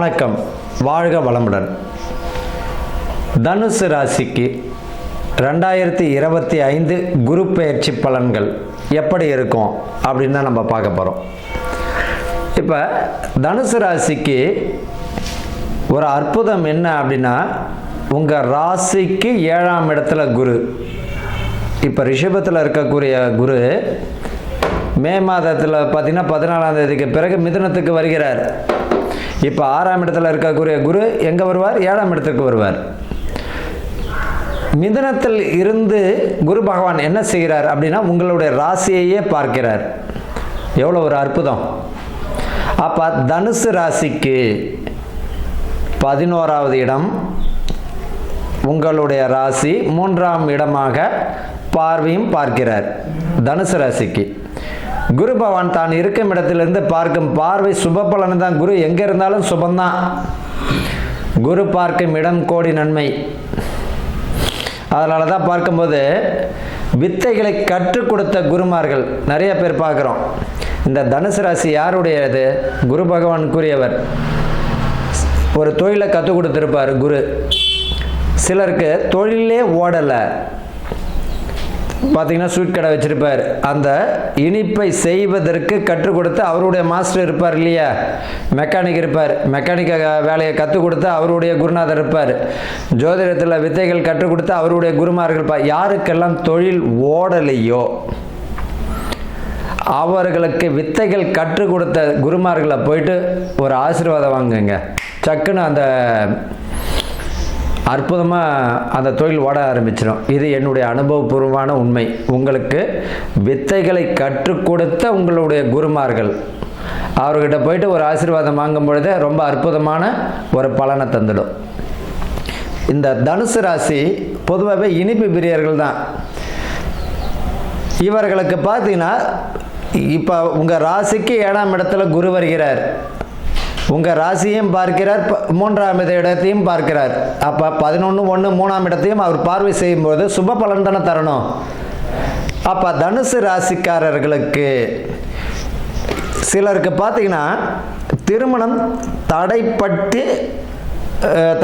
வணக்கம், வாழ்க வளமுடன். தனுசு ராசிக்கு 2025 குரு பெயர்ச்சி பலன்கள் எப்படி இருக்கும் அப்படின்னு தான் நம்ம பார்க்க போகிறோம். இப்போ தனுசு ராசிக்கு ஒரு அற்புதம் என்ன அப்படின்னா, உங்கள் ராசிக்கு 7ஆம் இடத்துல குரு. இப்போ ரிஷபத்தில் இருக்கக்கூடிய குரு மே மாதத்தில் பார்த்தீங்கன்னா 14ஆம் தேதிக்கு பிறகு மிதுனத்துக்கு வருகிறார். இப்போ 6ஆம் இடத்துல இருக்கக்கூடிய குரு எங்கே வருவார்? 7ஆம் இடத்துக்கு வருவார். மிதுனத்தில் இருந்து குரு பகவான் என்ன செய்கிறார் அப்படின்னா, உங்களுடைய ராசியையே பார்க்கிறார். எவ்வளோ ஒரு அற்புதம்! அப்போ தனுசு ராசிக்கு 11ஆவது இடம் உங்களுடைய ராசி 3ஆம் இடமாக பார்வையும் பார்க்கிறார். தனுசு ராசிக்கு குரு பகவான் தான் இருக்கும் இடத்திலிருந்து பார்க்கும் பார்வை சுப பலன் தான். குரு எங்கே இருந்தாலும் சுபந்தான். குரு பார்க்கும் இடம் கோடி நன்மை. அதனால தான் பார்க்கும்போது வித்தைகளை கற்றுக் கொடுத்த குருமார்கள் நிறைய பேர் பார்க்குறோம். இந்த தனுசு ராசி யாருடையது? குரு பகவானுக்குரியவர். ஒரு தொழிலை கற்றுக் கொடுத்துருப்பார் குரு. சிலருக்கு தொழிலே ஓடலை. பார்த்தீங்கன்னா ஸ்வீட் கடை வச்சுருப்பார். அந்த இனிப்பை செய்வதற்கு கற்றுக் கொடுத்து அவருடைய மாஸ்டர் இருப்பார் இல்லையா, மெக்கானிக் இருப்பார். மெக்கானிக்க வேலையை கற்றுக் கொடுத்து அவருடைய குருநாதர் இருப்பார். ஜோதிடத்தில் வித்தைகள் கற்றுக் கொடுத்து அவருடைய குருமார்கள் இருப்பார். யாருக்கெல்லாம் தொழில் ஓடலையோ அவர்களுக்கு வித்தைகள் கற்றுக் கொடுத்த குருமார்களை போயிட்டு ஒரு ஆசீர்வாதம் வாங்குங்க. சக்குன்னு அந்த அற்புதமாக அந்த தொழில் ஓட ஆரம்பிச்சிடும். இது என்னுடைய அனுபவபூர்வமான உண்மை. உங்களுக்கு வித்தைகளை கற்றுக் கொடுத்த உங்களுடைய குருமார்கள் அவர்கிட்ட போயிட்டு ஒரு ஆசீர்வாதம் வாங்கும் பொழுது ரொம்ப அற்புதமான ஒரு பலனை தந்துடும். இந்த தனுசு ராசி பொதுவாகவே இனிப்பு பிரியர்கள் தான். இவர்களுக்கு பார்த்தீங்கன்னா இப்போ உங்கள் ராசிக்கு 7ஆம் இடத்துல குரு வருகிறார். உங்கள் ராசியையும் பார்க்கிறார், 3ஆம் இடத்தையும் பார்க்கிறார். அப்போ 11, 3ஆம் இடத்தையும் அவர் பார்வை செய்யும்போது சுப பலன் தானே தரணும். அப்போ தனுசு ராசிக்காரர்களுக்கு சிலருக்கு பார்த்தீங்கன்னா திருமணம்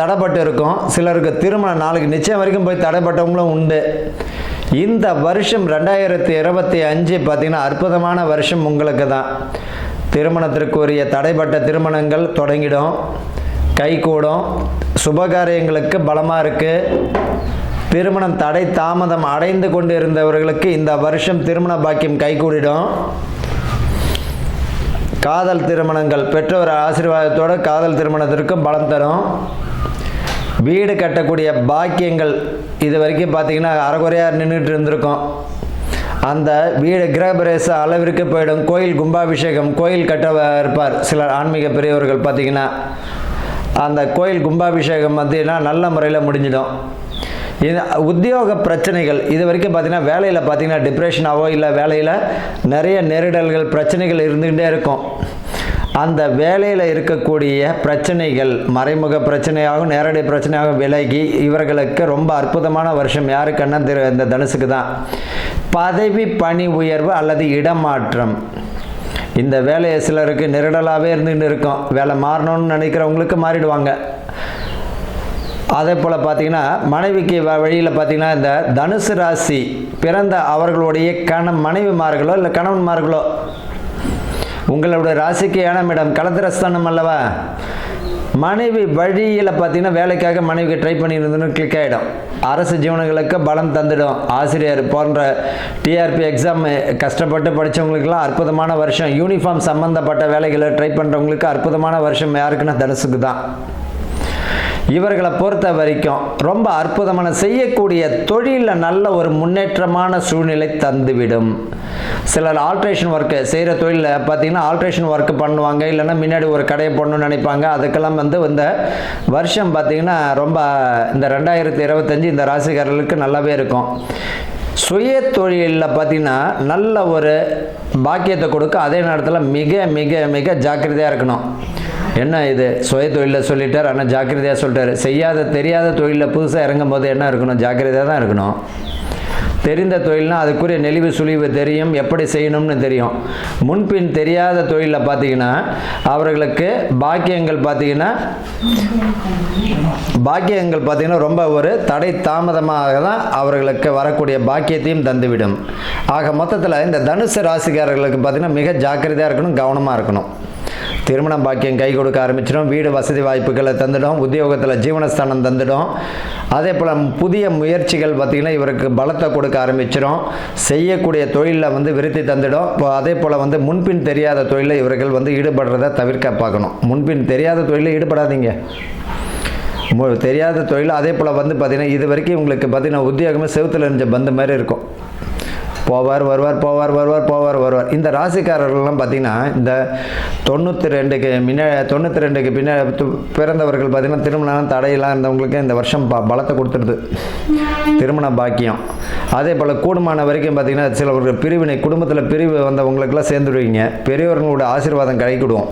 தடைப்பட்டு இருக்கும். சிலருக்கு திருமணம் நாளைக்கு நிச்சயம் வரைக்கும் போய் தடைப்பட்டவங்களும் உண்டு. இந்த வருஷம் 2025 பார்த்தீங்கன்னா அற்புதமான வருஷம் உங்களுக்கு தான். திருமணத்திற்குரிய தடைப்பட்ட திருமணங்கள் தொடங்கிடும், கைகூடும். சுபகாரியங்களுக்கு பலமாக இருக்குது. திருமணம் தடை தாமதம் அடைந்து கொண்டு இருந்தவர்களுக்கு இந்த வருஷம் திருமண பாக்கியம் கைகூடிடும். காதல் திருமணங்கள் பெற்றோர் ஆசீர்வாதத்தோடு காதல் திருமணத்திற்கு பலம் தரும். வீடு கட்டக்கூடிய பாக்கியங்கள் இது வரைக்கும் பார்த்தீங்கன்னா அரைகுறையாக நின்றுட்டு இருந்திருக்கும். அந்த வீடு கிரகபிரவேச அளவிற்கு போயிடும். கோயில் கும்பாபிஷேகம், கோயில் கட்ட இருப்பார் சிலர் ஆன்மீக பெரியவர்கள். பார்த்தீங்கன்னா அந்த கோயில் கும்பாபிஷேகம் பார்த்தீங்கன்னா நல்ல முறையில் முடிஞ்சிடும். இது உத்தியோக பிரச்சனைகள் இது வரைக்கும் பார்த்தீங்கன்னா வேலையில் பார்த்தீங்கன்னா டிப்ரெஷனாவோ இல்லை வேலையில் நிறைய நெருடல்கள் பிரச்சனைகள் இருந்துகிட்டே இருக்கும். அந்த வேலையில் இருக்கக்கூடிய பிரச்சனைகள் மறைமுக பிரச்சனையாகவும் நேரடி பிரச்சனையாகவும் விலகி இவர்களுக்கு ரொம்ப அற்புதமான வருஷம். யாருக்குன்னா இந்த தனுசுக்கு தான். பதவி பணி உயர்வு அல்லது இடமாற்றம். இந்த வேலையை சிலருக்கு நெருடலாகவே இருந்துகிட்டு இருக்கும். வேலை மாறணும்னு நினைக்கிறவங்களுக்கு மாறிடுவாங்க. அதே போல் பார்த்தீங்கன்னா மனைவிக்கு வழியில் பார்த்தீங்கன்னா இந்த தனுசு ராசி பிறந்த அவர்களுடைய மனைவிமார்களோ இல்லை கணவன்மார்களோ உங்களுடைய ராசிக்கு 7ஆம் இடம் கலத்திரஸ்தானம் அல்லவா. மனைவி வழியில் பார்த்தீங்கன்னா வேலைக்காக மனைவிக்கு ட்ரை பண்ணியிருந்தோன்னு கிளிக் ஆகிடும். அரசு ஜீவனங்களுக்கு பலம் தந்துடும். ஆசிரியர் போன்ற டிஆர்பி எக்ஸாம் கஷ்டப்பட்டு படித்தவங்களுக்கெல்லாம் அற்புதமான வருஷம். யூனிஃபார்ம் சம்மந்தப்பட்ட வேலைகளை ட்ரை பண்ணுறவங்களுக்கு அற்புதமான வருஷம். யாருக்குன்னா தனுசுக்கு தான். இவர்களை பொறுத்த வரைக்கும் ரொம்ப அற்புதமான செய்யக்கூடிய தொழிலில் நல்ல ஒரு முன்னேற்றமான சூழ்நிலை தந்துவிடும். சிலர் ஆல்ட்ரேஷன் ஒர்க்கு செய்கிற தொழிலில் பார்த்தீங்கன்னா ஆல்ட்ரேஷன் ஒர்க்கு பண்ணுவாங்க, இல்லைன்னா முன்னாடி ஒரு கடையை போடணும்னு நினைப்பாங்க. அதுக்கெல்லாம் இந்த வருஷம் பார்த்தீங்கன்னா ரொம்ப இந்த 2025 இந்த ராசிக்காரர்களுக்கு நல்லாவே இருக்கும். சுய தொழிலில் பார்த்தீங்கன்னா நல்ல ஒரு பாக்கியத்தை கொடுக்க, அதே நேரத்தில் மிக மிக மிக ஜாக்கிரதையாக இருக்கணும். என்ன இது சுய தொழிலில் சொல்லிட்டார், ஆனால் ஜாக்கிரதையாக சொல்லிட்டார். தெரியாத தொழிலில் புதுசாக இறங்கும் போது என்ன இருக்கணும்? ஜாக்கிரதையாக தான் இருக்கணும். தெரிந்த தொழில்னால் அதுக்குரிய நெளிவு சுழிவு தெரியும், எப்படி செய்யணும்னு தெரியும். முன்பின் தெரியாத தொழிலில் பார்த்தீங்கன்னா அவர்களுக்கு பாக்கியங்கள் பார்த்தீங்கன்னா ரொம்ப ஒரு தடை தாமதமாக தான் அவர்களுக்கு வரக்கூடிய பாக்கியத்தையும் தந்துவிடும். ஆக மொத்தத்தில் இந்த தனுசு ராசிக்காரர்களுக்கு பார்த்தீங்கன்னா மிக ஜாக்கிரதையாக இருக்கணும், கவனமாக இருக்கணும். திருமணம் பாக்கியம் கை கொடுக்க ஆரம்பிச்சிடும், வீடு வசதி வாய்ப்புகளை தந்துடும், உத்தியோகத்தில் ஜீவனஸ்தானம் தந்துடும். அதே போல் புதிய முயற்சிகள் பார்த்திங்கன்னா இவருக்கு பலத்தை கொடுக்க ஆரம்பிச்சிடும், செய்யக்கூடிய தொழிலில் வந்து விருத்தி தந்துடும். இப்போ அதே போல் வந்து முன்பின் தெரியாத தொழிலில் இவர்கள் வந்து ஈடுபடுறதை தவிர்க்க பார்க்கணும். முன்பின் தெரியாத தொழிலில் ஈடுபடாதீங்க. தெரியாத தொழில் அதே போல் வந்து பார்த்திங்கன்னா இது வரைக்கும் உங்களுக்கு பார்த்திங்கன்னா உத்தியோகமே செவுத்தில் இருந்த பந்து மாதிரி இருக்கும். போவார் வருவார், போவார் வருவார், போவார் வருவார். இந்த ராசிக்காரர்கள்லாம் பார்த்திங்கன்னா இந்த 92க்கு பின்ன பிறந்தவர்கள் பார்த்திங்கன்னா திருமணம் தடையெல்லாம் இருந்தவங்களுக்கு இந்த வருஷம் பலத்தை கொடுத்துருது, திருமண பாக்கியம். அதே போல் கூடுமான வரைக்கும் பார்த்திங்கன்னா சிலவர்கள் பிரிவினை, குடும்பத்தில் பிரிவு வந்தவங்களுக்கெல்லாம் சேர்ந்துடுவீங்க. பெரியவர்களோட ஆசீர்வாதம் கிடைக்கிடுவோம்.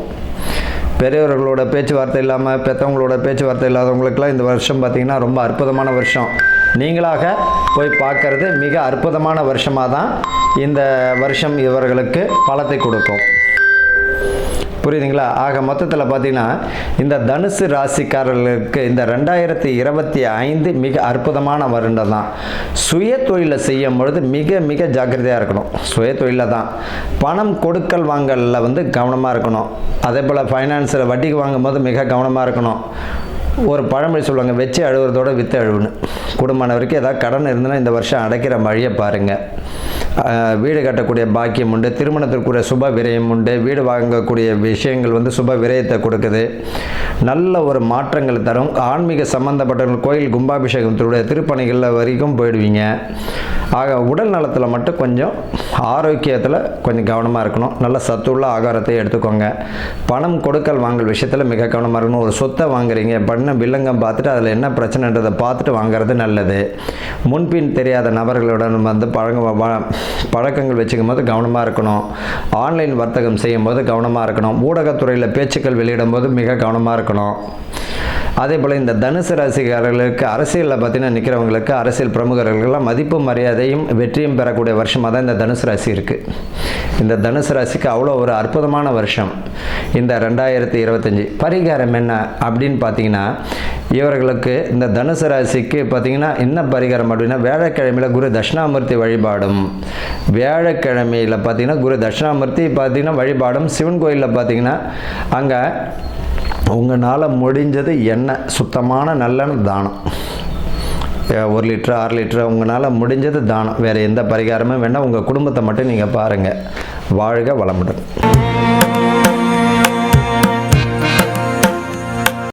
பெரியவர்களோட பேச்சுவார்த்தை இல்லாமல் பெற்றவங்களோட பேச்சுவார்த்தை இல்லாதவங்களுக்கெல்லாம் இந்த வருஷம் பார்த்திங்கன்னா ரொம்ப அற்புதமான வருஷம். நீங்களாக போய் பார்க்கறது மிக அற்புதமான வருஷமாக தான் இந்த வருஷம் இவர்களுக்கு பலத்தை கொடுக்கும். புரியுதுங்களா? ஆக மொத்தத்தில் பார்த்திங்கன்னா இந்த தனுசு ராசிக்காரர்களுக்கு இந்த 2025 மிக அற்புதமான வருடம் தான். சுய தொழிலை செய்யும் பொழுது மிக மிக ஜாக்கிரதையாக இருக்கணும். சுய தொழிலில் தான் பணம் கொடுக்கல் வாங்கலில் வந்து கவனமாக இருக்கணும். அதே போல் ஃபைனான்ஸில் வட்டிக்கு வாங்கும் போது மிக கவனமாக இருக்கணும். ஒரு பழமொழி சொல்லுவாங்க, வச்சு அழுகிறதோட வித்து அழுவுன்னு. குடும்பமான வரைக்கும் ஏதாவது கடன் இருந்ததுன்னா இந்த வருஷம் அடைக்கிற வழியை பாருங்கள். வீடு கட்டக்கூடிய பாக்கியம் உண்டு, திருமணத்திற்குரிய சுப விரயம் உண்டு, வீடு வாங்கக்கூடிய விஷயங்கள் வந்து சுப விரயத்தை கொடுக்குது, நல்ல ஒரு மாற்றங்கள் தரும். ஆன்மீக சம்பந்தப்பட்ட கோயில் கும்பாபிஷேகத்துடைய திருப்பணிகளில் வரைக்கும் போயிடுவீங்க. ஆக உடல் நலத்தில் மட்டும் கொஞ்சம் ஆரோக்கியத்தில் கொஞ்சம் கவனமாக இருக்கணும். நல்ல சத்துள்ள ஆகாரத்தை எடுத்துக்கோங்க. பணம் கொடுக்கல் வாங்கல் விஷயத்தில் மிக கவனமாக இருக்கணும். ஒரு சொத்தை வாங்குறீங்க, பண்ண வில்லங்கம் பார்த்துட்டு அதில் என்ன பிரச்சனைன்றதை பார்த்துட்டு வாங்குறது நல்லது. முன்பின் தெரியாத நபர்களுடன் வந்து பழக்கங்கள் வச்சுக்கும் போது கவனமாக இருக்கணும். ஆன்லைன் வர்த்தகம் செய்யும் போது கவனமாக இருக்கணும். ஊடகத்துறையில் பேச்சுக்கள் வெளியிடும் போது மிக கவனமாக இருக்கணும். அதே போல் இந்த தனுசு ராசிக்காரர்களுக்கு அரசியலில் பார்த்தீங்கன்னா நிற்கிறவங்களுக்கு அரசியல் பிரமுகர்கள்லாம் மதிப்பு மரியாதையும் வெற்றியும் பெறக்கூடிய வருஷமாக தான் இந்த தனுசு ராசி இருக்குது. இந்த தனுசு ராசிக்கு அவ்வளோ ஒரு அற்புதமான வருஷம் இந்த 2025. பரிகாரம் என்ன அப்படின்னு பார்த்தீங்கன்னா இவர்களுக்கு இந்த தனுசு ராசிக்கு பார்த்தீங்கன்னா என்ன பரிகாரம் அப்படின்னா வியாழக்கிழமையில் குரு தட்சிணாமூர்த்தி வழிபாடும், வியாழக்கிழமையில் பார்த்தீங்கன்னா குரு தட்சிணாமூர்த்தி பார்த்தீங்கன்னா வழிபாடும், சிவன் கோயிலில் பார்த்தீங்கன்னா அங்கே உங்களால் முடிஞ்சது எண்ணெய், சுத்தமான நல்லெண்ணெய் தானம், 1 லிட்டர் 6 லிட்டர் உங்களால் முடிஞ்சது தானம். வேறு எந்த பரிகாரமும் வேண்டாம். உங்கள் குடும்பத்தை மட்டும் நீங்கள் பாருங்கள். வாழ்க வளமுடன்.